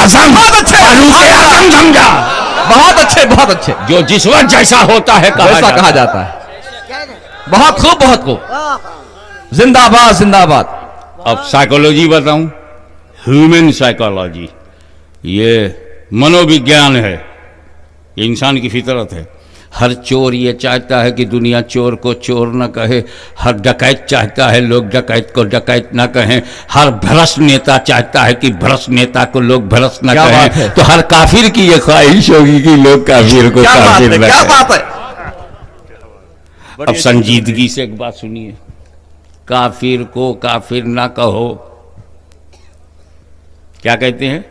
कसम, फारूक आजम समझा। बहुत अच्छे, बहुत अच्छे। जो जिस वक्त जैसा होता है कहा जाता है। बहुत खूब, बहुत खूब। जिंदाबाद, जिंदाबाद। अब साइकोलॉजी बताऊं, ह्यूमन साइकोलॉजी, ये मनोविज्ञान है, ये इंसान की फितरत है। हर चोर ये चाहता है कि दुनिया चोर को चोर न कहे, हर डकैत चाहता है लोग डकैत को डकैत न कहें, हर भ्रष्ट नेता चाहता है कि भ्रष्ट नेता को लोग भ्रष्ट न कहें, तो हर काफिर की ये ख्वाहिश होगी कि लोग काफिर को काफिर न कहें। क्या बात है। अब संजीदगी से एक बात सुनिए, काफिर को काफिर ना कहो, क्या कहते हैं,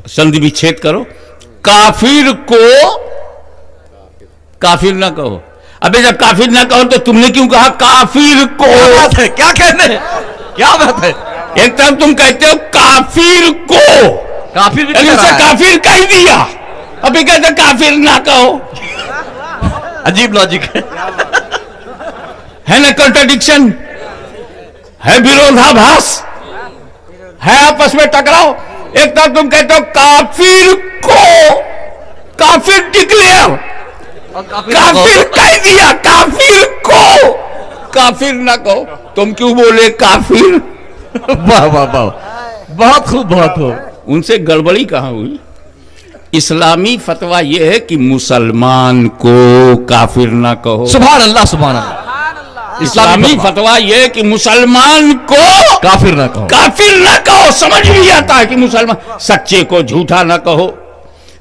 संधि विच्छेद करो, काफिर को काफिर ना कहो। अबे जब काफिर ना कहो तो तुमने क्यों कहा काफिर को? क्या बात है, क्या कहने, क्या बात है। एक तरफ तुम कहते हो काफिर को, काफिर भी काफिर कह दिया, अभी कहते काफिर ना कहो। अजीब लॉजिक है ना, कॉन्ट्रडिक्शन है, विरोधाभास है, आपस में टकराव। एक तरफ तुम कहते हो काफिर को, काफिर डिक्लेयर, काफिर कह दिया, काफिर को काफिर ना कहो, तुम क्यों बोले काफिर? वाह वाह वाह, बहुत खूब, बहुत खूब। उनसे गड़बड़ी कहां हुई? इस्लामी फतवा यह है कि मुसलमान को काफिर ना कहो। सुभान अल्लाह, सुभान अल्लाह। इस्लामी फतवा यह है कि मुसलमान को काफिर ना कहो, काफिर ना कहो। समझ भी आता है कि मुसलमान, सच्चे को झूठा ना कहो,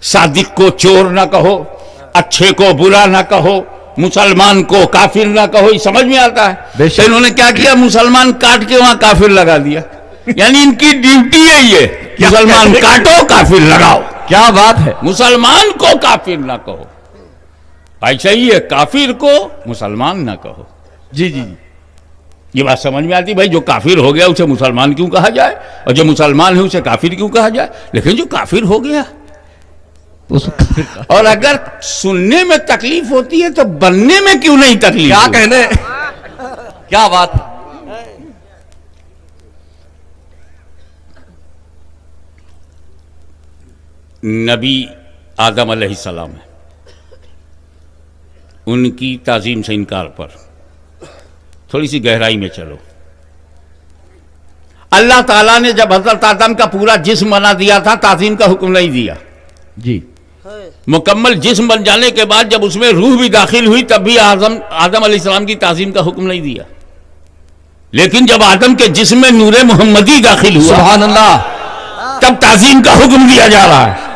सादिक को चोर ना कहो, अच्छे को बुरा ना कहो, मुसलमान को काफिर ना कहो, ये समझ में आता है। तो इन्होंने क्या किया, मुसलमान काट के वहां काफिर लगा दिया, यानी इनकी ड्यूटी है ये, मुसलमान काटो काफिर लगाओ। क्या बात है। मुसलमान को काफिर ना कहो, ऐसा ही है, काफिर को मुसलमान ना कहो। जी जी जी, ये बात समझ में आती, भाई जो काफिर हो गया उसे मुसलमान क्यों कहा जाए, और जो मुसलमान है उसे काफिर क्यों कहा जाए। लेकिन जो काफिर हो गया और अगर सुनने में तकलीफ होती है तो बनने में क्यों नहीं तकलीफ? क्या कहने, क्या बात। नबी आदम अलैहिस्सलाम है, उनकी ताजीम से इनकार पर थोड़ी सी गहराई में चलो। अल्लाह ताला ने जब हजरत आदम का पूरा जिस्म बना दिया था, ताजीम का हुक्म नहीं दिया जी। मुकम्मल जिस्म बन जाने के बाद जब उसमें रूह भी दाखिल हुई तब भी आदम अलैहिस्सलाम की ताजीम का हुक्म नहीं दिया। लेकिन जब आदम के जिस्म में नूरे मोहम्मदी दाखिल हुआ, सुभान अल्लाह, तब ताजीम का हुक्म दिया जा रहा है।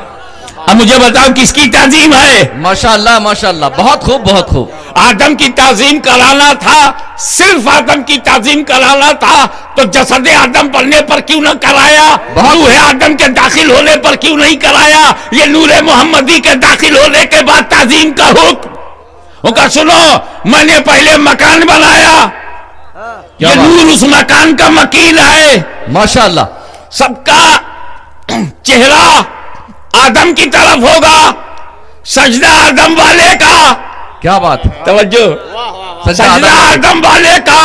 अब मुझे बताओ किसकी ताजीम है? माशाअल्लाह, माशाअल्लाह, बहुत खूब, बहुत खूब। आदम की ताजीम कराना था, सिर्फ आदम की ताजीम कराना था, तो जसद आदम पढ़ने पर क्यों न कराया? रूह आदम के दाखिल होने पर क्यों नहीं कराया? ये नूरे मोहम्मदी के दाखिल होने के बाद ताजीम का हुक्म। उनका सुनो, मैंने पहले मकान बनाया, ये नूर उस मकान का मकीन है। माशाअल्लाह, सबका चेहरा आदम की तरफ होगा, सजदा आदम वाले का। क्या बात है, तवज्जो, सजदा आदम वाले का।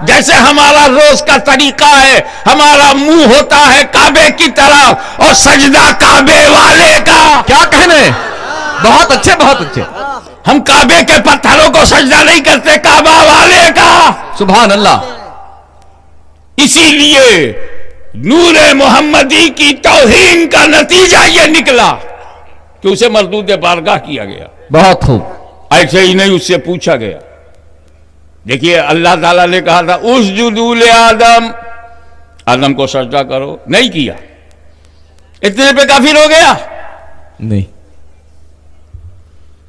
जैसे हमारा रोज का तरीका है, हमारा मुंह होता है काबे की तरफ और सजदा काबे वाले का। क्या कहने, बहुत अच्छे, बहुत अच्छे। हम काबे के पत्थरों को सजदा नहीं करते, काबा वाले का। सुभान अल्लाह। इसीलिए नूरे मोहम्मदी की तौहीन का नतीजा यह निकला कि उसे मरदूद बारगाह किया गया। बहुत खूब। ऐसे ही नहीं, उससे पूछा गया। देखिए, अल्लाह ताला ने कहा था उसजुदूले आदम, आदम को सजदा करो, नहीं किया, इतने पे काफिर हो गया? नहीं,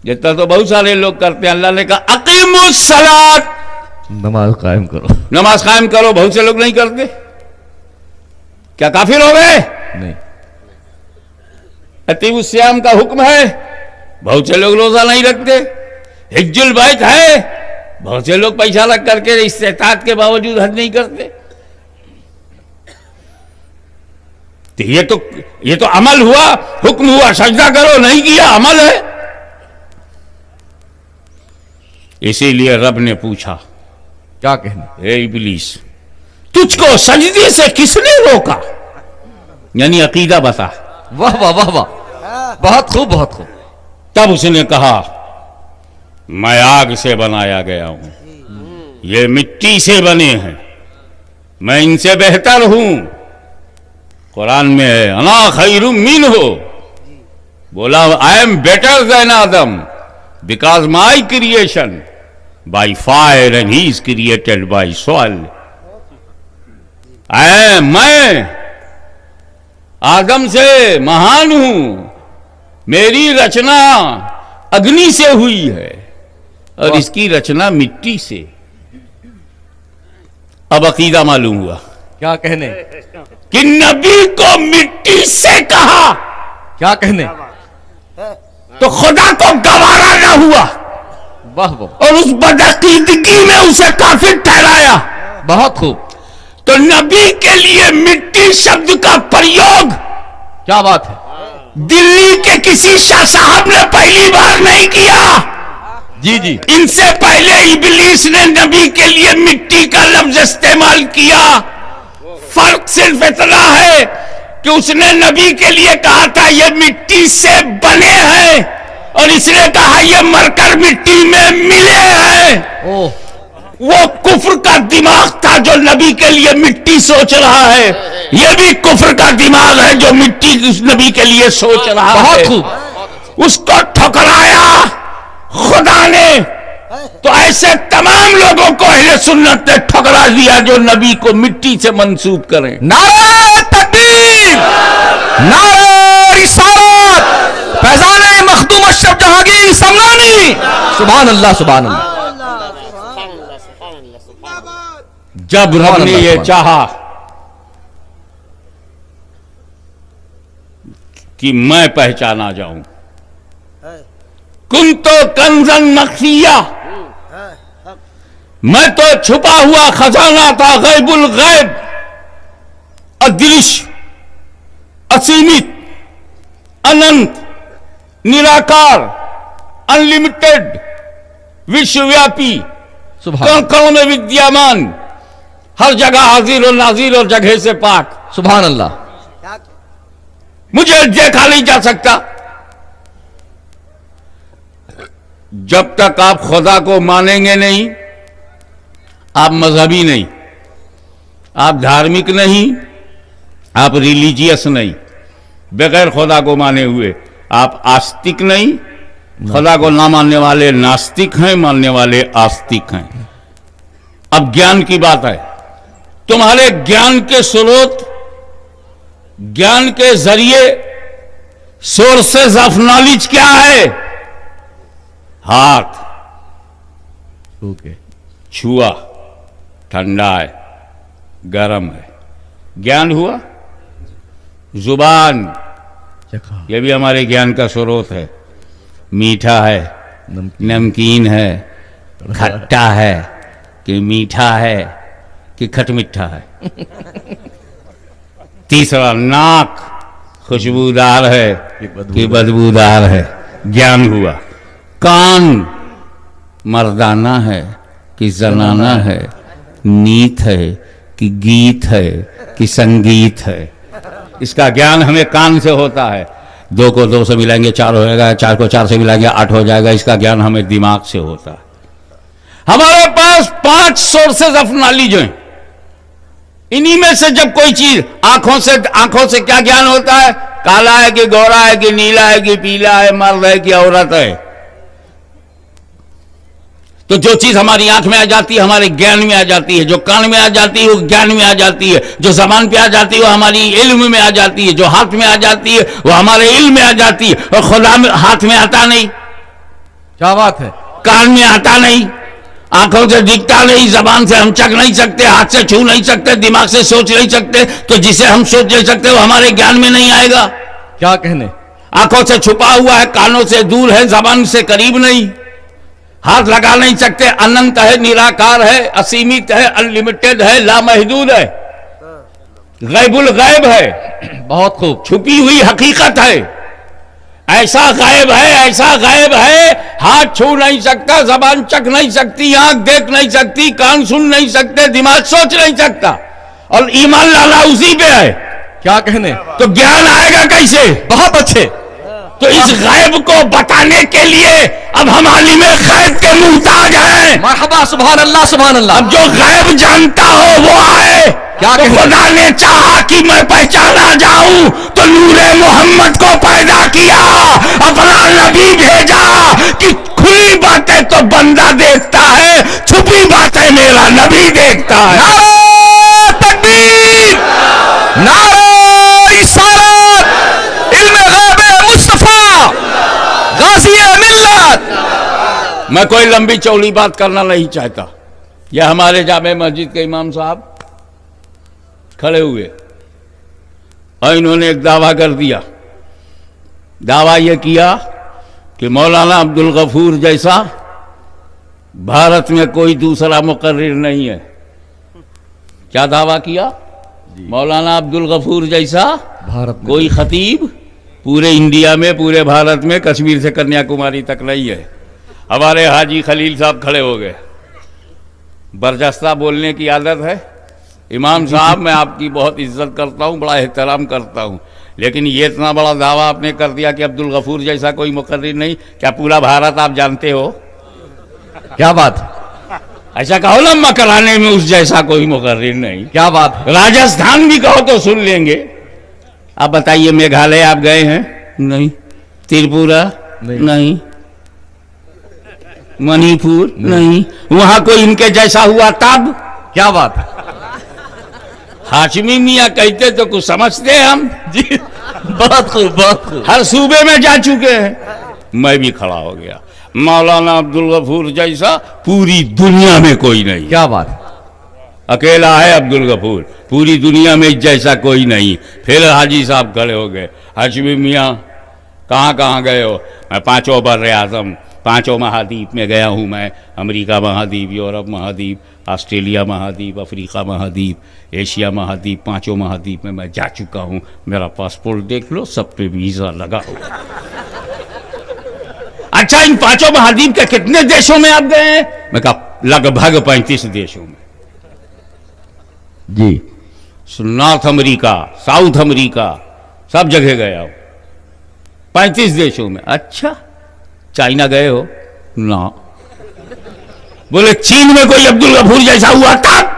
जितना तो बहुत सारे लोग करते हैं। अल्लाह ने कहा अकीमुस सलात, नमाज कायम करो, नमाज कायम करो, बहुत से लोग नहीं करते, क्या काफिर हो गए? नहीं। अतीमुस सियाम का हुक्म है, बहुत से लोग रोजा नहीं रखते। हिज्जुल बैत है, बहुत से लोग पैसा लग करके इस्तेताअत के बावजूद हज नहीं करते। तो ये तो अमल हुआ, हुक्म हुआ सजदा करो, नहीं किया, अमल है। इसीलिए रब ने पूछा, क्या कहने, ए इब्लीस, तुझको सजदे से किसने रोका? यानी अकीदा बता। वाह वाह वाह वाह, बहुत खूब बहुत खूब। तब उसने कहा मैं आग से बनाया गया हूं, ये मिट्टी से बने हैं, मैं इनसे बेहतर हूं। कुरान में है अना खैरुम मिन्हु, बोला I am better than Adam because my creation by fire and he is created by soil. मैं आदम से महान हूं, मेरी रचना अग्नि से हुई है और इसकी रचना मिट्टी से। अब अकीदा मालूम हुआ क्या कहने, कि नबी को मिट्टी से कहा क्या कहने, तो खुदा को गवारा न हुआ वाह वाह, और उस बदअकीदगी में उसे काफिर ठहराया। बहुत खूब, तो नबी के लिए मिट्टी शब्द का प्रयोग क्या बात है, दिल्ली के किसी शाह साहब ने पहली बार नहीं किया। जी जी, इनसे पहले इब्लीस ने नबी के लिए मिट्टी का लफ्ज इस्तेमाल किया। फर्क सिर्फ इतना है कि उसने नबी के लिए कहा था ये मिट्टी से बने हैं और इसने कहा ये मरकर मिट्टी में मिले हैं। ओह, वो कुफ्र का दिमाग था जो नबी के लिए मिट्टी सोच रहा है, ये भी कुफ्र का दिमाग है जो मिट्टी उस नबी के लिए सोच रहा है। बहुत खूब, उसको ठुकराया खुदा ने, तो ऐसे तमाम लोगों को अहले सुन्नत ने ठुकरा दिया जो नबी को मिट्टी से मंसूब करें। नारे तकबीर, नारे रिसालत, फैजान मखदूम अशरफ जहांगीर समनानी, सुभान अल्लाह सुभान अल्लाह। जब रब ने ये चाहा कि मैं पहचाना जाऊं, कुन तो कंजन मखफिया, मैं तो छुपा हुआ खजाना था, गैबुल गैब, अदृश्य, असीमित, अनंत, निराकार, अनलिमिटेड, विश्वव्यापी, सुभान कण में विद्यमान, हर जगह हाजिर और नाजिर और जगह से पाक। सुभान अल्लाह, मुझे देखा नहीं जा सकता। जब तक आप खुदा को मानेंगे नहीं, आप मजहबी नहीं, आप धार्मिक नहीं, आप रिलीजियस नहीं, बगैर खुदा को माने हुए आप आस्तिक नहीं, खुदा को ना मानने वाले नास्तिक हैं, मानने वाले आस्तिक हैं। अब ज्ञान की बात है, तुम्हारे ज्ञान के स्रोत, ज्ञान के जरिए सोर्सेज ऑफ नॉलेज क्या है? हाथ ओके, छुआ, ठंडा है, गर्म है, ज्ञान हुआ। जुबान, चखा, ये भी हमारे ज्ञान का स्रोत है। मीठा है, नमकीन है, खट्टा है कि मीठा है कि खटमिठा है। तीसरा, नाक खुशबूदार है कि बदबूदार है, ज्ञान हुआ। कान मर्दाना है कि जनाना है, नीत है कि गीत है कि संगीत है, इसका ज्ञान हमें कान से होता है। 2 को 2 से मिलाएंगे 4 हो जाएगा, 4 को 4 से मिलाएंगे 8 हो जाएगा, इसका ज्ञान हमें दिमाग से होता है। हमारे पास 5 सोर्सेज ऑफ नॉलेज हैं। इन्हीं में से जब कोई चीज, आंखों से क्या ज्ञान होता है? काला है कि गोरा है कि नीला है कि पीला है, मर्द है कि औरत है। तो जो चीज हमारी आंख में आ जाती है हमारे ज्ञान में आ जाती है, जो कान में आ जाती है वो ज्ञान में आ जाती है, जो जबान पे आ जाती है वो हमारी इल्म में आ जाती है, जो हाथ में आ जाती है वो हमारे इल्म में आ जाती है। और खुदा में हाथ में आता नहीं, क्या बात है, कान में आता नहीं, आंखों से दिखता नहीं, जबान से हम चख नहीं सकते, हाथ से छू नहीं सकते, दिमाग से सोच नहीं सकते। तो जिसे हम सोच नहीं सकते वो हमारे ज्ञान में नहीं आएगा। क्या कहने, आंखों से छुपा हुआ है, कानों से दूर है, जबान से करीब नहीं, हाथ लगा नहीं सकते, अनंत है, निराकार है, असीमित है, अनलिमिटेड है, लामहदूद है, गैबुल गैब है, बहुत खूब, छुपी हुई हकीकत है। ऐसा गायब है, ऐसा गायब है, हाथ छू नहीं सकता, जबान चख नहीं सकती, आंख देख नहीं सकती, कान सुन नहीं सकते, दिमाग सोच नहीं सकता। और ईमान लाना उसी पे है। क्या कहने, तो ज्ञान आएगा कैसे? बहुत अच्छे। तो इस गैब को बताने के लिए अब हम आलिमे गैब के मुहताज हैं। मरहबा, सुभान अल्लाह, सुभान अल्लाह। अब जो गैब जानता हो वो आए। क्या तो कहते? खुदा ने चाहा कि मैं पहचाना जाऊं तो नूरे मोहम्मद को पैदा किया, अपना नबी भेजा कि खुली बातें तो बंदा देखता है, छुपी बातें मेरा नबी देखता है। नारे तकबीर, नारे रिसालत, इल्मे गैब मुस्तफा, गाज़ी मिल्लत। मैं कोई लंबी चौड़ी बात करना नहीं चाहता। यह हमारे जामे मस्जिद के इमाम साहब खड़े हुए और इन्होंने एक दावा कर दिया। दावा यह किया कि मौलाना अब्दुल गफूर जैसा भारत में कोई दूसरा मुकर्रिर नहीं है। क्या दावा किया? मौलाना अब्दुल गफूर जैसा भारत में कोई खतीब पूरे इंडिया में, पूरे भारत में, कश्मीर से कन्याकुमारी तक नहीं है। हमारे हाजी खलील साहब खड़े हो गए। बरजस्ता बोलने की आदत है। इमाम साहब, मैं आपकी बहुत इज्जत करता हूँ, बड़ा एहतराम करता हूँ, लेकिन ये इतना बड़ा दावा आपने कर दिया कि अब्दुल गफूर जैसा कोई मुकर्रिर नहीं। क्या पूरा भारत आप जानते हो? क्या बात, ऐसा कहो ना, मकराने में उस जैसा कोई मुकर्रिर नहीं। क्या बात। राजस्थान भी कहो तो सुन लेंगे। आप बताइए, मेघालय आप गए हैं? नहीं। त्रिपुरा? नहीं। मणिपुर? नहीं। वहां कोई इनके जैसा हुआ तब? क्या बात। हाशमी मियाँ कहते तो कुछ समझते हैं हम जी, बहुत खूब, बहुत खूब। हर सूबे में जा चुके हैं। मैं भी खड़ा हो गया। मौलाना अब्दुल गफूर जैसा पूरी दुनिया में कोई नहीं। क्या बात। अकेला है अब्दुल गफूर, पूरी दुनिया में इस जैसा कोई नहीं। फिर हाजी साहब खड़े हो गए। हाशमी मियाँ, कहाँ कहाँ गए हो? मैं पांचों बर आजम, पांचों महाद्वीप में गया हूँ मैं। अमेरिका महाद्वीप, यूरोप महाद्वीप, ऑस्ट्रेलिया महाद्वीप, अफ्रीका महाद्वीप, एशिया महाद्वीप, पांचों महाद्वीप में मैं जा चुका हूँ। मेरा पासपोर्ट देख लो, सब पे वीजा लगा हुआ। अच्छा, इन पांचों महाद्वीप के कितने देशों में आप गए हैं? मैं कहा लगभग 35 देशों में जी। नॉर्थ अमेरिका, साउथ अमेरिका, सब जगह गया हूं, 35 देशों में। अच्छा, चाइना गए हो? ना। बोले चीन में कोई अब्दुल गफूर जैसा हुआ तब?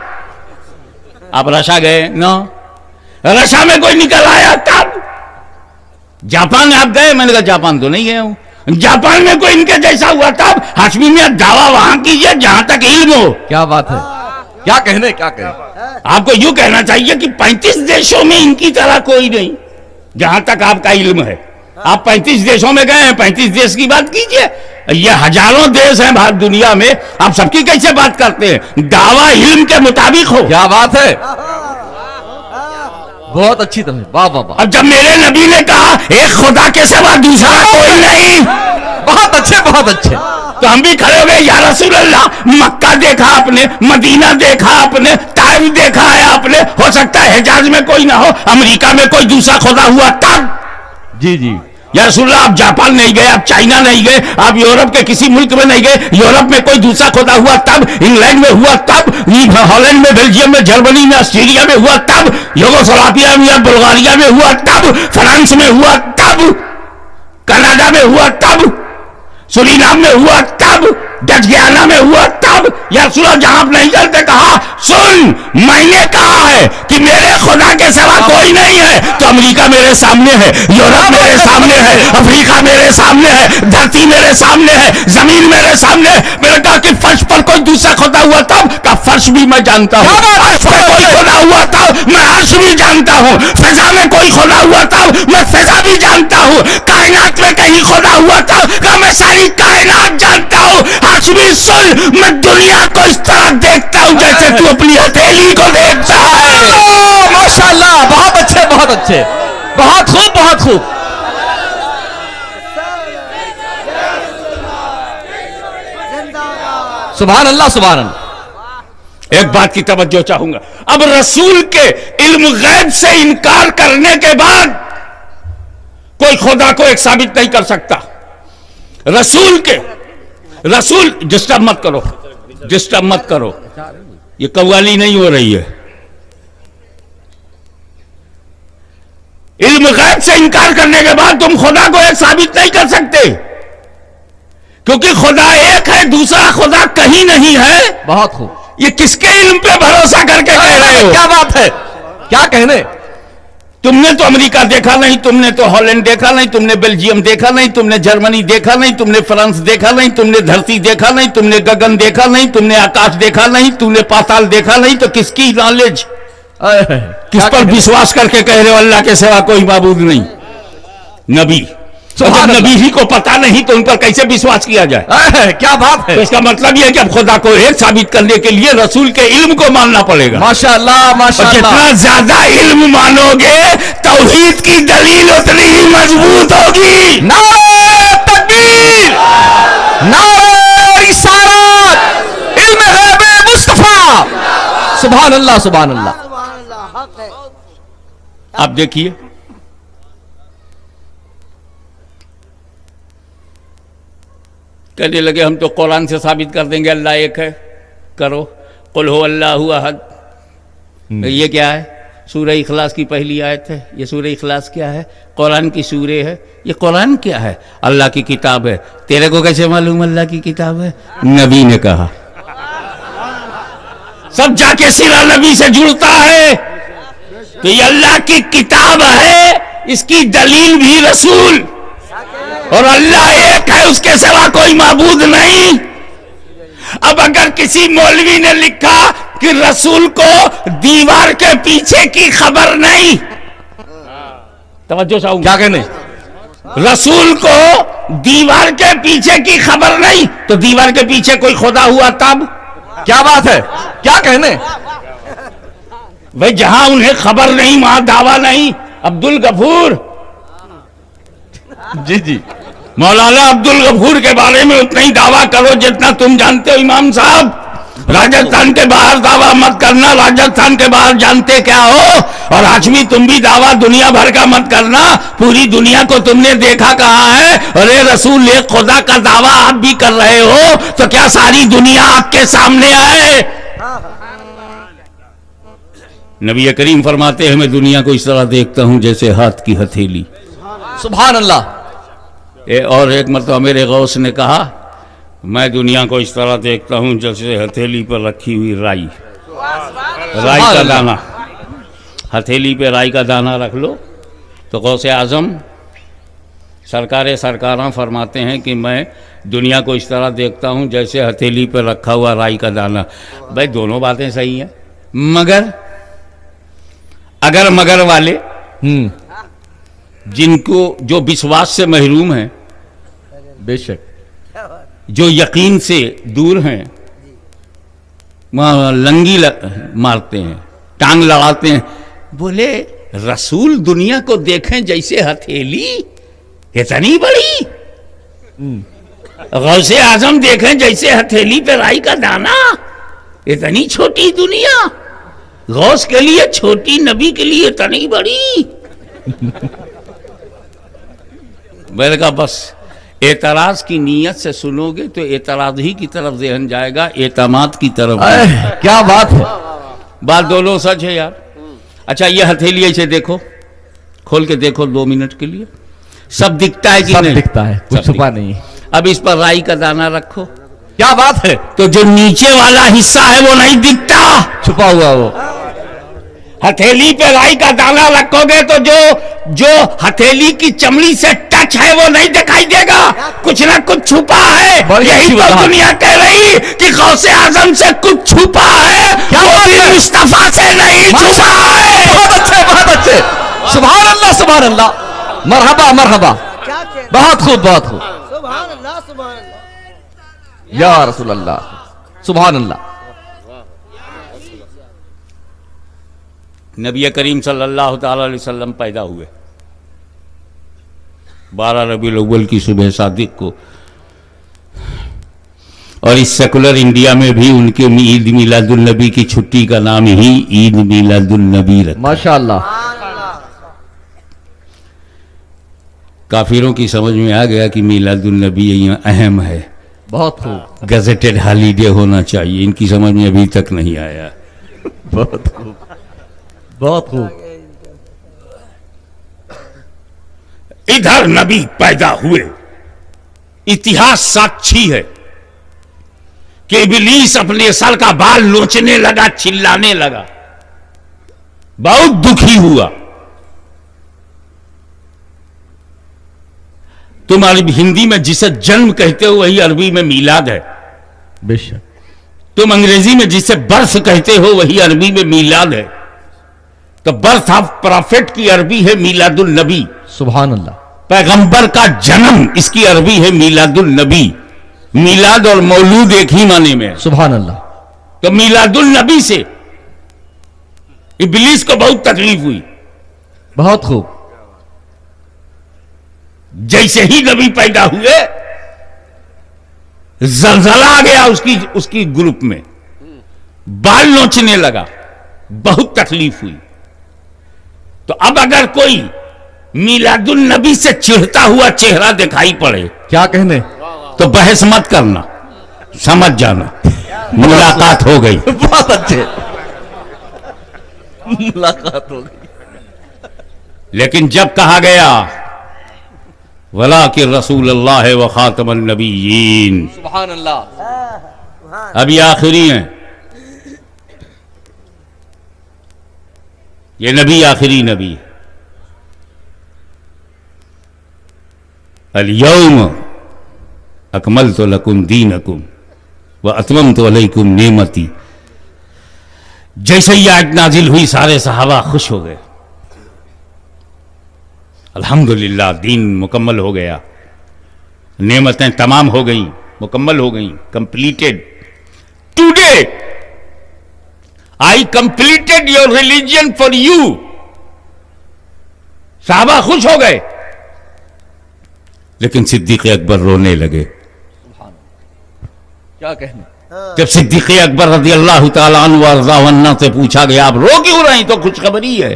आप रशिया गए? ना। रशिया में कोई निकल आया तब? जापान आप गए? मैंने कहा जापान तो नहीं गया हूं। जापान में कोई इनके जैसा हुआ तब? हाशमी में दावा वहां कीजिए जहां तक इल्म हो। क्या बात है। क्या कहने, क्या कहने। आपको यूं कहना चाहिए कि 35 देशों में इनकी तरह कोई नहीं, जहां तक आपका इल्म है। आप 35 देशों में गए हैं, 35 देश की बात कीजिए। ये हजारों देश हैं भारत दुनिया में, आप सबकी कैसे बात करते हैं? दावा इल्म के मुताबिक हो। क्या बात है। बहुत अच्छी तरह, वाह वाह वाह। अब जब मेरे नबी ने कहा एक खुदा के सिवा दूसरा कोई नहीं, बहुत अच्छे, बहुत अच्छे। तो हम भी खड़े हो गए। या रसूल अल्लाह, मक्का देखा आपने, मदीना देखा आपने, ताइफ देखा है आपने, हो सकता है हिजाज में कोई ना हो, अमेरिका में कोई दूसरा खुदा हुआ तब? जी जी। या रसूल अल्लाह, आप जापान नहीं गए, आप चाइना नहीं गए, आप यूरोप के किसी मुल्क में नहीं गए, यूरोप में कोई दूसरा खुदा हुआ तब? इंग्लैंड में हुआ तब? हॉलैंड में, बेल्जियम में, जर्मनी में, ऑस्ट्रेलिया में हुआ तब? यूगोस्लाविया में या बुल्गारिया में हुआ तब? फ्रांस में हुआ तब? कनाडा में हुआ तब? सुरीनाम में हुआ तब? डच गयाना में हुआ तब? या सुना जहां आप नहीं जानते, कहा सुन, मैंने कहा है कि मेरे खुदा के सिवा कोई नहीं है। तो अमेरिका मेरे सामने है, यूरोप मेरे सामने है, अफ्रीका मेरे सामने है, धरती मेरे सामने है, जमीन मेरे सामने है। मैंने कहा कि फर्श पर कोई दूसरा खुदा हुआ तब? का फर्श भी मैं जानता हूं। अर्श पर कोई खुदा हुआ तब? मैं अर्श भी जानता हूं। फिजा में कोई खुदा हुआ तब? मैं फिजा भी जानता हूं। कायनात में कहीं खुदा हुआ तब? का मैं सारी कायनात जानता हूं। हाशमी सुन, मैं दुनिया को इस तरह देखता हूं जैसे तू अपनी हथेली को देखता है। माशाल्लाह, बहुत अच्छे, बहुत अच्छे, बहुत खूब, बहुत खूब। सुभान अल्लाह, सुभान अल्लाह। एक बात की तवज्जो चाहूंगा। अब रसूल के इल्म गैब से इनकार करने के बाद कोई खुदा को एक साबित नहीं कर सकता। रसूल डिस्टर्ब मत करो, डिस्टर्ब मत करो, ये कव्वाली नहीं हो रही है। इल्म गैब से इनकार करने के बाद तुम खुदा को एक साबित नहीं कर सकते, क्योंकि खुदा एक है, दूसरा खुदा कहीं नहीं है। बहुत खूब। ये किसके इल्म पे भरोसा करके कह रहे हो? क्या बात है, क्या कहने। तुमने तो अमेरिका देखा नहीं, तुमने तो हॉलैंड देखा नहीं, तुमने बेल्जियम देखा नहीं, तुमने जर्मनी देखा नहीं, तुमने फ्रांस देखा नहीं, तुमने धरती देखा नहीं, तुमने गगन देखा नहीं, तुमने आकाश देखा नहीं, तुमने पाताल देखा नहीं, तो किसकी नॉलेज, किस पर विश्वास करके कह रहे हो अल्लाह के सिवा कोई माबूद नहीं? नबी, जब नबी ही को पता नहीं तो उन पर कैसे विश्वास किया जाए? क्या बात है। तो इसका मतलब यह है कि अब खुदा को एक साबित करने के लिए रसूल के इल्म को मानना पड़ेगा। माशाअल्लाह माशाअल्लाह। जितना ज्यादा इल्म मानोगे तौहीद की दलील उतनी ही मजबूत होगी। नारे तकबीर, नारे रिसालत, इल्म गैब मुस्तफा। सुभान अल्लाह सुभान अल्लाह। आप देखिए, कहने लगे हम तो कुरान से साबित कर देंगे अल्लाह एक है। करो, कुल हो अल्लाहु अहद। ये क्या है? सूरह इखलास की पहली आयत है। ये सूरह इखलास क्या है? कुरान की सूरह है। ये कुरान क्या है? अल्लाह की किताब है। तेरे को कैसे मालूम अल्लाह की किताब है? नबी ने कहा। सब जाके सिरा नबी से जुड़ता है। तो ये अल्लाह की किताब है, इसकी दलील भी रसूल, और अल्लाह एक है, उसके सिवा कोई माबूद नहीं। अब अगर किसी मौलवी ने लिखा कि रसूल को दीवार के पीछे की खबर नहीं, तवज्जो चाहूंगा, क्या कहने, रसूल को दीवार के पीछे की खबर नहीं, तो दीवार के पीछे कोई खुदा हुआ तब? क्या बात है, क्या कहने। भाई जहां उन्हें खबर नहीं वहां दावा नहीं। अब्दुल गफूर, जी जी, मौलाना अब्दुल गफूर के बारे में उतना ही दावा करो जितना तुम जानते हो इमाम साहब। राजस्थान के बाहर दावा मत करना, राजस्थान के बाहर जानते क्या हो। और हाशमी तुम भी दावा दुनिया भर का मत करना, पूरी दुनिया को तुमने देखा कहाँ है। अरे रसूल एक खुदा का दावा आप भी कर रहे हो, तो क्या सारी दुनिया आपके सामने आए? नबी करीम फरमाते हैं मैं दुनिया को इस तरह देखता हूं जैसे हाथ की हथेली। सुभान अल्लाह। और एक मरतबा मेरे गौस ने कहा मैं दुनिया को इस तरह देखता हूं जैसे हथेली पर रखी हुई राई का दाना। हथेली पे राई का दाना रख लो। तो गौस आजम सरकारां फरमाते हैं कि मैं दुनिया को इस तरह देखता हूं जैसे हथेली पर रखा हुआ राई का दाना। भाई दोनों बातें सही हैं, मगर अगर मगर वाले जिनको जो विश्वास से महरूम हैं, बेशक जो यकीन से दूर हैं, वहाँ लंगी मारते हैं, टांग लड़ाते हैं। बोले रसूल दुनिया को देखें जैसे हथेली, इतनी बड़ी। गौसे आजम देखें जैसे हथेली पे राई का दाना, इतनी छोटी दुनिया। गौस के लिए छोटी, नबी के लिए इतनी बड़ी। मैंने कहा बस एतराज की नीयत से सुनोगे तो एतराज ही की तरफ ज़हन जाएगा, एतमाद की तरफ। क्या बात है, बात दोनों सच है यार। अच्छा ये हथेली ऐसे देखो, खोल के देखो 2 मिनट के लिए, सब दिखता है कि सब नहीं? दिखता है, कुछ छुपा नहीं। अब इस पर राई का दाना रखो, क्या बात है, तो जो नीचे वाला हिस्सा है वो नहीं दिखता, छुपा हुआ वो। हथेली पे राई का दाना रखोगे तो जो हथेली की चमड़ी से टच है वो नहीं दिखाई देगा, कुछ ना कुछ छुपा है। यही तो दुनिया कह रही कि गौसे आजम से कुछ छुपा है, वो भी मुस्तफा से नहीं छुपा है। बहुत अच्छे, बहुत अच्छे। सुभान अल्लाह सुभान अल्लाह। मरहबा मरहबा, बहुत खूब बहुत खूब। सुभान अल्लाह सुभान अल्लाह। या रसूल अल्लाह, सुभान अल्लाह। नबी करीम सल्लल्लाहु ताला अलैहि वसल्लम पैदा हुए 12 रबीउल अव्वल की सुबह सादिक को, और इस सेकुलर इंडिया में भी उनके ईद मिलादुल नबी की छुट्टी का नाम ही ईद मिलादुल नबी रखा। माशाअल्लाह। काफिरों की समझ में आ गया कि मिलादुल नबी यहाँ अहम है, बहुत खूब, गजेटेड हॉलीडे होना चाहिए। इनकी समझ में अभी तक नहीं आया। बहुत खूब, बहुत खूब। इधर नबी पैदा हुए। इतिहास साक्षी है कि इब्लीस अपने सर का बाल नोचने लगा, चिल्लाने लगा, बहुत दुखी हुआ। तुम हिंदी में जिसे जन्म कहते हो वही अरबी में मीलाद है। बेशक। तुम अंग्रेजी में जिसे बर्थ कहते हो वही अरबी में मीलाद है। तो बर्थ ऑफ प्रॉफिट की अरबी है मीलादुल नबी। सुभान अल्लाह। पैगंबर का जन्म इसकी अरबी है मीलादुल नबी। मीलाद और मौलूद एक ही माने में है। सुभान अल्लाह। तो मीलादुल नबी से इब्लीस को बहुत तकलीफ हुई। बहुत खूब। जैसे ही नबी पैदा हुए जलजला आ गया उसकी ग्रुप में, बाल नोचने लगा, बहुत तकलीफ हुई। तो अब अगर कोई मीलादुल नबी से चिढ़ता हुआ चेहरा दिखाई पड़े, क्या कहने, तो बहस मत करना, समझ जाना मुलाकात हो गई। बहुत अच्छे, मुलाकात हो गई। लेकिन जब कहा गया वला कि रसूल अल्लाह व खातमन नबीयीन, सुभान अल्लाह। अब ये आखिरी हैं, ये नबी आखिरी नबी। अल-यौम अकमलतु लकुम दीनकुम व अतममतु अलैकुम नेमती। जैसे ही आयत नाजिल हुई सारे सहाबा खुश हो गए। अल्हम्दुलिल्लाह, दीन मुकम्मल हो गया, नेमतें तमाम हो गई, मुकम्मल हो गई, completed. Today I completed your religion for you. साहबा खुश हो गए, लेकिन सिद्दीक अकबर रोने लगे। क्या कहने। जब सिद्दीक अकबर रज़ी अल्लाह तआला अन्हु व अर्ज़ाहु अन्ना से पूछा गया आप रो क्यों रहे हैं, तो खुशखबरी है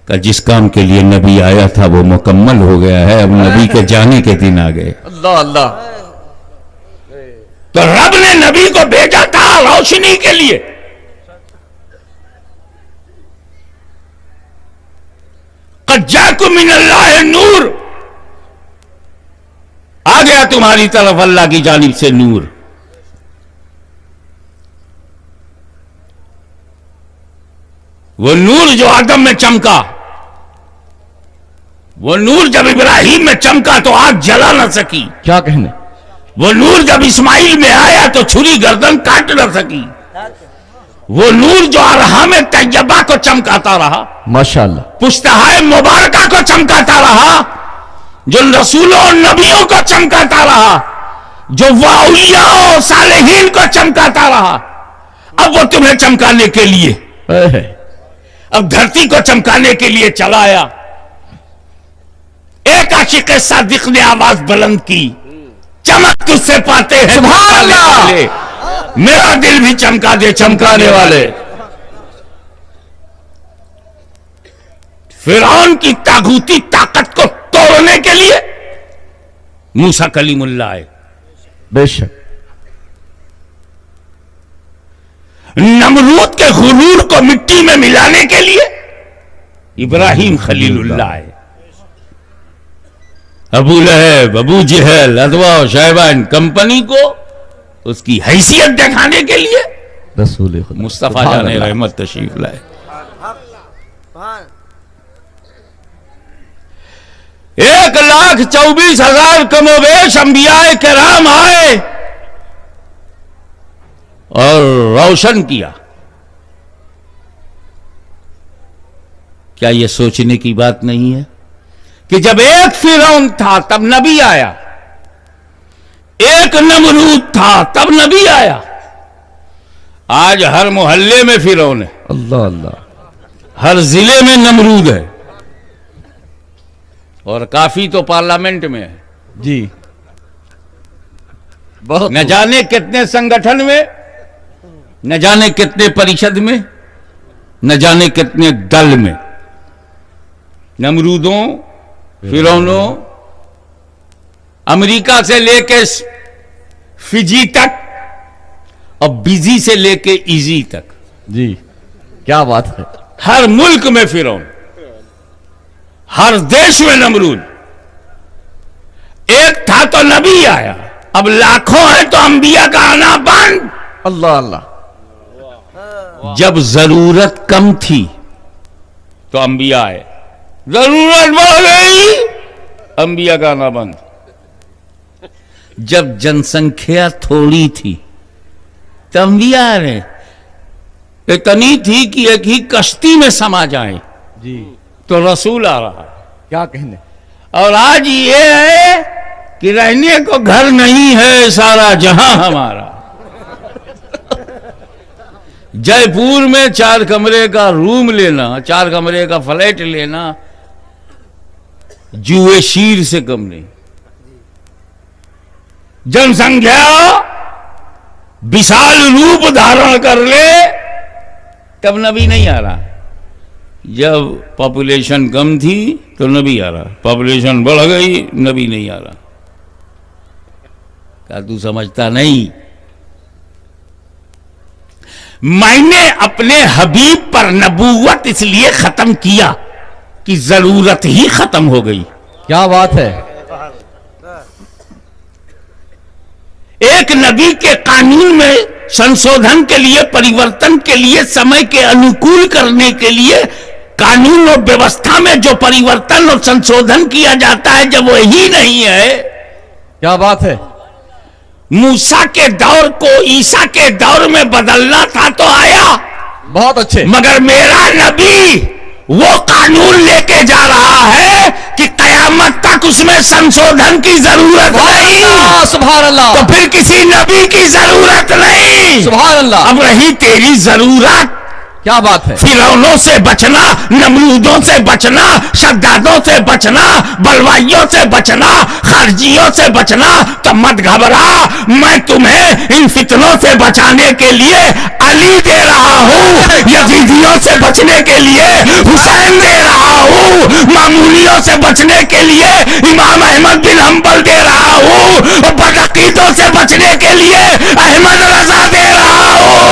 कि जिस काम के लिए नबी आया था वो मुकम्मल हो गया है, अब नबी के जाने के दिन आ गए। अल्लाह अल्लाह। तो रब ने नबी को भेजा था रोशनी के लिए। क़द जाकुम मिनल्लाहि नूर, आ गया तुम्हारी तरफ अल्लाह की जानिब से नूर। वो नूर जो आदम में चमका, वो नूर जब इब्राहिम में चमका तो आग जला न सकी। क्या कहने। वो नूर जब इस्माइल में आया तो छुरी गर्दन काट न सकी। वो नूर जो अरहाम तैयबा को चमकाता रहा, माशाअल्लाह, पुश्तहाए मुबारका को चमकाता रहा, जो रसूलों और नबियों को चमकाता रहा, जो औलिया और सालेहीन को चमकाता रहा, अब वो तुम्हें चमकाने के लिए, अब धरती को चमकाने के लिए चला आया। एक आशिक सादिक ने आवाज बुलंद की, चमक तुझसे पाते हैं सुभान अल्लाह, मेरा दिल भी चमका दे चमकाने वाले। फिरौन की तागूती ताकत को तोड़ने के लिए मूसा कलीमुल्लाह आए। बेशक। नमरूद के गुरूर को मिट्टी में मिलाने के लिए इब्राहिम खलीलुल्लाह आए। अबू लहब, अबू जहल, अदवा और शैबा इन कंपनी को उसकी हैसियत दिखाने के लिए रसूल खुदा मुस्तफा जाने रहमत तशरीफ लाए। 1,24,000 कमोबेश अंबियाए किराम आए और रोशन किया। क्या यह सोचने की बात नहीं है कि जब एक फिरौन था तब नबी आया, एक नमरूद था तब नबी आया। आज हर मोहल्ले में फिरौन है, अल्लाह अल्लाह, हर जिले में नमरूद है, और काफी तो पार्लियामेंट में है जी। बहुत न जाने कितने संगठन में, न जाने कितने परिषद में, न जाने कितने दल में नमरूदों, फिरौनों, अमेरिका से लेके फिजी तक और बिजी से लेके इजी तक, जी क्या बात है। हर मुल्क में फिरौन, हर देश में नमरूद। एक था तो नबी आया, अब लाखों है तो अंबिया का आना बंद। अल्लाह अल्लाह। जब जरूरत कम थी तो अंबिया आए, जरूरत बढ़ गई, अंबिया का आना बंद। जब जनसंख्या थोड़ी थी तो अंबिया आ रहे, इतनी थी कि एक ही कश्ती में समा जाए जी, तो रसूल आ रहा है। क्या कहने। और आज ये है कि रहने को घर नहीं है, सारा जहां हमारा। जयपुर में 4 कमरे का रूम लेना, 4 कमरे का फ्लैट लेना जुए शीर से कम नहीं। जनसंख्या विशाल रूप धारण कर ले तब नबी नहीं आ रहा। जब पॉपुलेशन कम थी तो नबी आ रहा, पॉपुलेशन बढ़ गई नबी नहीं आ रहा। क्या तू समझता नहीं? मैंने अपने हबीब पर नबूवत इसलिए खत्म किया कि जरूरत ही खत्म हो गई। क्या बात है। एक नबी के कानून में संशोधन के लिए, परिवर्तन के लिए, समय के अनुकूल करने के लिए कानून और व्यवस्था में जो परिवर्तन और संशोधन किया जाता है, जब वही नहीं है। क्या बात है। मूसा के दौर को ईसा के दौर में बदलना था तो आया, बहुत अच्छे। मगर मेरा नबी वो कानून लेके जा रहा है कि कयामत तक उसमें संशोधन की जरूरत नहीं। सुभान अल्लाह। तो फिर किसी नबी की जरूरत नहीं। सुभान अल्लाह। अब रही तेरी जरूरत, क्या बात है। फिरौनों से बचना, नमरूदों से बचना, शद्दादों से बचना, बलवाइयों से बचना, खारजियों से बचना, तो मत घबरा, मैं तुम्हें इन फितनों से बचाने के लिए अली दे रहा हूं, यजीदियों से बचने के लिए हुसैन दे रहा हूं, मामूलियों से बचने के लिए इमाम अहमद बिन हंबल दे रहा हूं, और बदअकीदों से बचने के लिए अहमद रजा दे रहा हूं।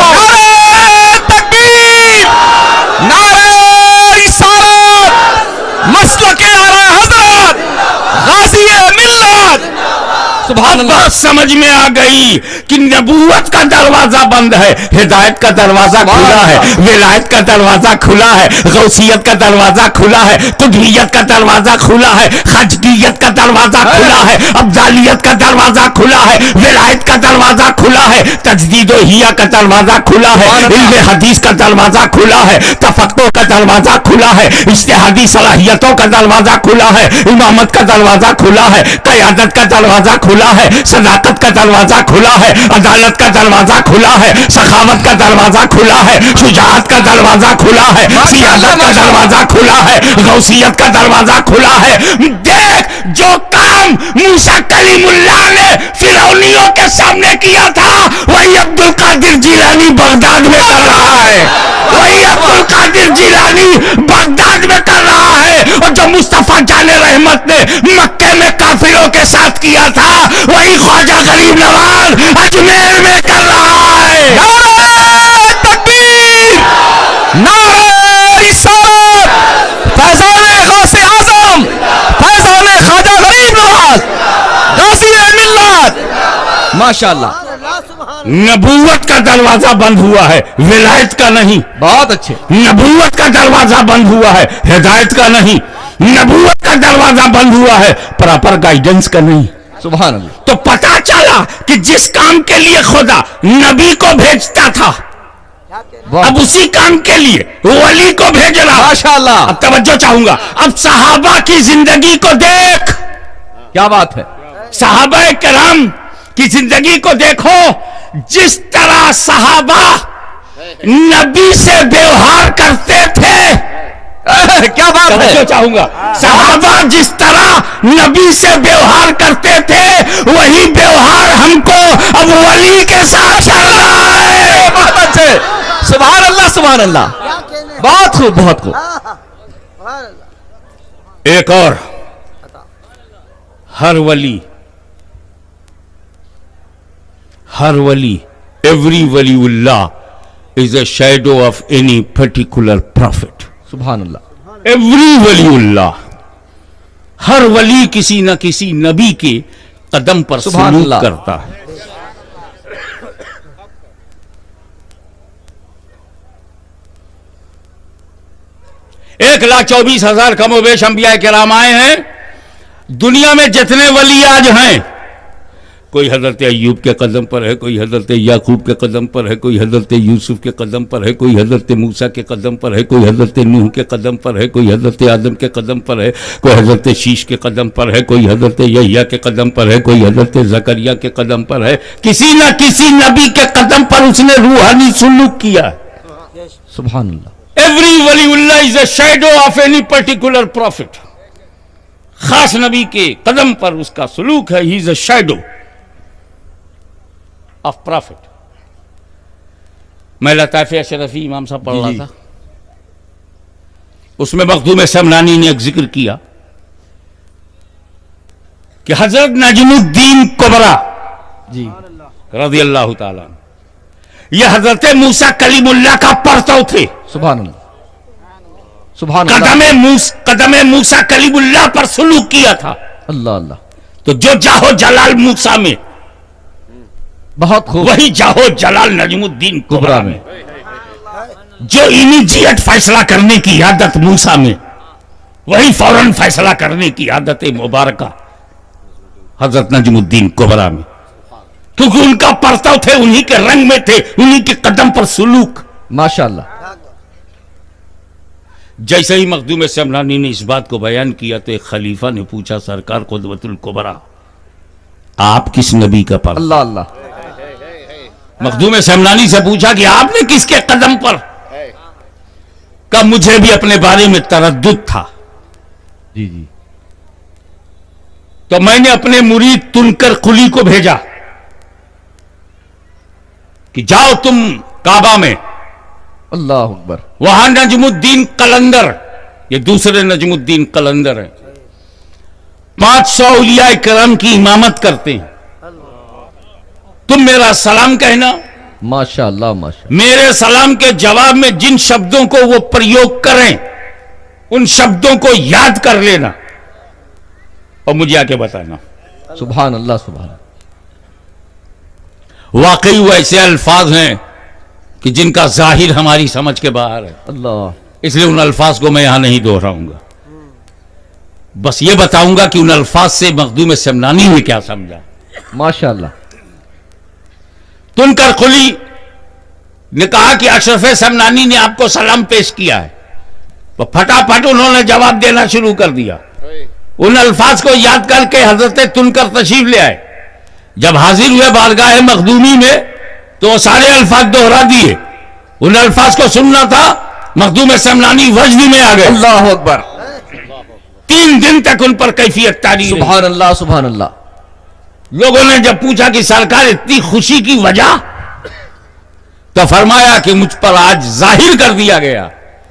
बात समझ में आ गई कि नबूवत का दरवाजा बंद है, हिदायत का दरवाजा खुला है, विलायत का दरवाजा खुला है, गौसियत का दरवाजा खुला है, कुतुबियत का दरवाजा खुला है, खजकियत का दरवाजा खुला है, अब्दालियत का दरवाजा खुला है, विलायत का दरवाजा खुला है, तजदीद हिया का दरवाजा खुला है, इल्म हदीस का दरवाजा खुला है, तफक्कुर का दरवाजा खुला है, इज्तिहादी सलाहियतों का दरवाजा खुला है, इमामत का दरवाजा खुला है, क़यादत का दरवाजा खुला है, सदाकत का दरवाजा खुला है, अदालत का दरवाजा खुला है, सखावत का दरवाजा खुला है, शुजाअत का दरवाजा खुला है, सियादत का दरवाजा खुला है, गौसियत का दरवाजा खुला है। देख, जो काम मूसा कलीमुल्लाह ने फिरौनियों के सामने किया था, वही अब्दुल कादिर जिलानी बगदाद में कर रहा है, वही अब्दुल कादिर जिलानी बगदाद में कर रहा है। और जो मुस्तफा जाने रहमत ने मक्के में काफिरों के साथ किया था, वही ख्वाजा गरीब नवाज अजमेर में कर रहा है। नारे तकबीर, नारे रिसालत, फैज़ाने गौसे आज़म, फैज़ाने ख्वाजा गरीब नवाज, गाज़ी मिल्लत। माशाअल्लाह। नबूवत का दरवाजा बंद हुआ है, विलायत का नहीं। बहुत अच्छे। नबूवत का दरवाजा बंद हुआ है, हिदायत का नहीं। नबूवत का दरवाजा बंद हुआ है, प्रॉपर गाइडेंस का नहीं। सुभान अल्लाह। तो पता चला कि जिस काम के लिए खुदा नबी को भेजता था, अब उसी काम के लिए वली को भेज रहा। माशाअल्लाह। अब तवज्जो चाहूंगा, अब सहाबा की जिंदगी को देख। क्या बात है। सहाबा किराम की जिंदगी को देखो, जिस तरह सहाबा नबी से व्यवहार करते थे। क्या बात है। चाहूंगा, सहाबा जिस तरह नबी से व्यवहार करते थे, वही व्यवहार हमको अब वली के साथ करना है। बहुत अच्छे। सुभान अल्लाह, सुभान अल्लाह। बहुत खूब, बहुत खूब। एक और, हर वली, एवरी वलीउल्लाह is a shadow of any particular prophet. सुभान अल्लाह। एवरी वलीउल्लाह, हर वली किसी न किसी नबी के कदम पर सुभान सलूक अल्लाह। करता है। एक 1,24,000 कमोबेश अंबिया किराम आए हैं। दुनिया में जितने वली आज हैं, कोई हजरत अय्यूब के कदम पर है, कोई हजरत याकूब के कदम पर है, कोई हजरत यूसुफ के कदम पर है, कोई हजरत मूसा के कदम पर है, कोई हजरत नूह के कदम पर है, कोई हजरत आदम के कदम पर है, कोई हजरत शीश के कदम पर है, कोई हजरत यहया के कदम पर है, कोई हजरत जकरिया के कदम पर है। किसी न किसी नबी के कदम पर उसने रूहानी सुलूक किया। सुभान अल्लाह। एवरी वलीउल्लाह is a shadow of any particular prophet. खास नबी के कदम पर उसका सलूक है। He is a shadow of prophet. मैं लताफ़ अशरफी इमाम साहब पढ़ रहा था, उसमें मखदूम समनानी ने एक जिक्र किया कि हजरत नजमुद्दीन कुबरा जी रज़ी अल्लाह ताला ये हजरत मूसा कलीमुल्लाह का परतव थे। सुभान अल्लाह। सुभान अल्लाह। कदम मूसा कलीमुल्लाह पर सलूक किया था। अल्लाह अल्लाह। तो जो जाहो जलाल मूसा में, बहुत खूब। वही जाहो जलाल नजमुद्दीन कुबरा में। जो इमीडिएट फैसला करने की आदत मूसा में, वही फौरन फैसला करने की आदत मुबारका हजरत नजमुद्दीन कुबरा में। क्योंकि उनका परतव थे, उन्हीं के रंग में थे, उन्हीं के कदम पर सलूक। माशाअल्लाह। जैसे ही मखदूम समनानी ने इस बात को बयान किया तो एक खलीफा ने पूछा, सरकार कुदवतुल कुबरा, आप किस नबी का पर? अल्लाह अल्लाह। मखदूम समनानी से पूछा कि आपने किसके कदम पर? कब मुझे भी अपने बारे में तरद्दुद था, जी जी। तो मैंने अपने मुरीद तुनकर कुली को भेजा कि जाओ तुम काबा में, अल्लाह अकबर। वहां नजमुद्दीन कलंदर, ये दूसरे नजमुद्दीन कलंदर हैं, 500 औलिया करम की इमामत करते हैं। तुम मेरा सलाम कहना, माशाअल्लाह माशाअल्लाह। मेरे सलाम के जवाब में जिन शब्दों को वो प्रयोग करें, उन शब्दों को याद कर लेना और मुझे आके बताना। सुभान अल्लाह सुभान। वाकई वो ऐसे अल्फाज हैं कि जिनका जाहिर हमारी समझ के बाहर है, अल्लाह। इसलिए उन अल्फाज को मैं यहां नहीं दोहराऊंगा। बस ये बताऊंगा कि उन अल्फाज से मखदूम समनानी ने क्या समझा। माशाअल्लाह। तुनकर कुली ने कहा कि अशरफ समनानी ने आपको सलाम पेश किया है, तो फटाफट उन्होंने जवाब देना शुरू कर दिया। उन अल्फाज को याद करके हजरत तुनकर तशरीफ ले आए। जब हाजिर हुए बारगाह मखदूमी में तो वो सारे अल्फाज दोहरा दिए। उन अल्फाज को सुनना था, मखदूम समनानी वजद में आ गए। अल्लाह अकबर। 3 दिन तक उन पर कैफियत तारी रही। सुभान अल्लाह सुभान अल्लाह। लोगों ने जब पूछा कि सरकार इतनी खुशी की वजह, तो फरमाया कि मुझ पर आज जाहिर कर दिया गया